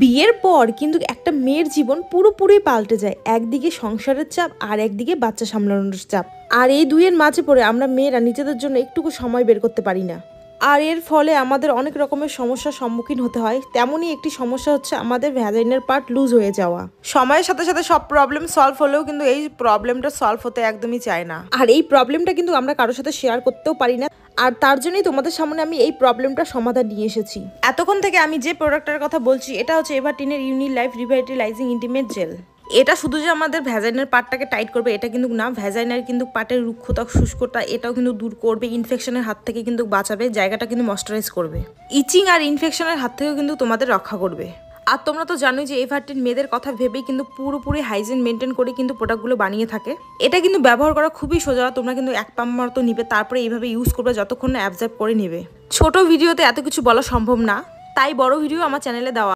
বিয়ের পর কিন্তু একটা মেয়ের জীবন পুরোপুরি পাল্টে যায়। একদিকে সংসারের চাপ আর একদিকে বাচ্চা সামলানোর চাপ। আর এই দুইয়ের মাঝে পড়ে আমরা মেয়েরা নিজেদের জন্য একটুকু সময় বের করতে পারি না। আর এর ফলে আমাদের অনেক রকমের সমস্যার সম্মুখীন হতে হয়। তেমনই একটি সমস্যা হচ্ছে আমাদের ভ্যাজাইনার পার্ট লুজ হয়ে যাওয়া। সময়ের সাথে সাথে সব প্রবলেম সলভ হলেও কিন্তু এই প্রবলেমটা সলভ হতে একদমই চায় না। আর এই প্রবলেমটা কিন্তু আমরা কারোর সাথে শেয়ার করতেও পারি না। আর তার জন্যই তোমাদের সামনে আমি এই প্রবলেমটার সমাধান নিয়ে এসেছি। এতক্ষণ থেকে আমি যে প্রোডাক্টটার কথা বলছি এটা হচ্ছে এভারটিনের ইউনি লাইফ রিভাইটালাইজিং ইন্টিমেট জেল। এটা শুধু যে আমাদের ভ্যাজাইনার পার্টটাকে টাইট করবে এটা কিন্তু না, ভ্যাজাইনার কিন্তু পার্টের রুক্ষতা শুষ্কতা এটাও কিন্তু দূর করবে, ইনফেকশনের হাত থেকে কিন্তু বাঁচাবে, জায়গাটা কিন্তু ময়শ্চারাইজ করবে, ইচিং আর ইনফেকশনের হাত থেকেও কিন্তু তোমাদের রক্ষা করবে। আর তোমরা তো জানোই যে এভারটিন মেয়েদের কথা ভেবেই কিন্তু পুরোপুরি হাইজিন মেনটেন করে কিন্তু প্রোডাক্টগুলো বানিয়ে থাকে। এটা কিন্তু ব্যবহার করা খুবই সোজা। তোমরা কিন্তু এক পাম্প মতো নিবে, তারপরে এইভাবে ইউজ করবে যতক্ষণ না অ্যাবজর্ব করে নেবে। ছোট ভিডিওতে এত কিছু বলা সম্ভব না, তাই বড় ভিডিও আমার চ্যানেলে দেওয়া।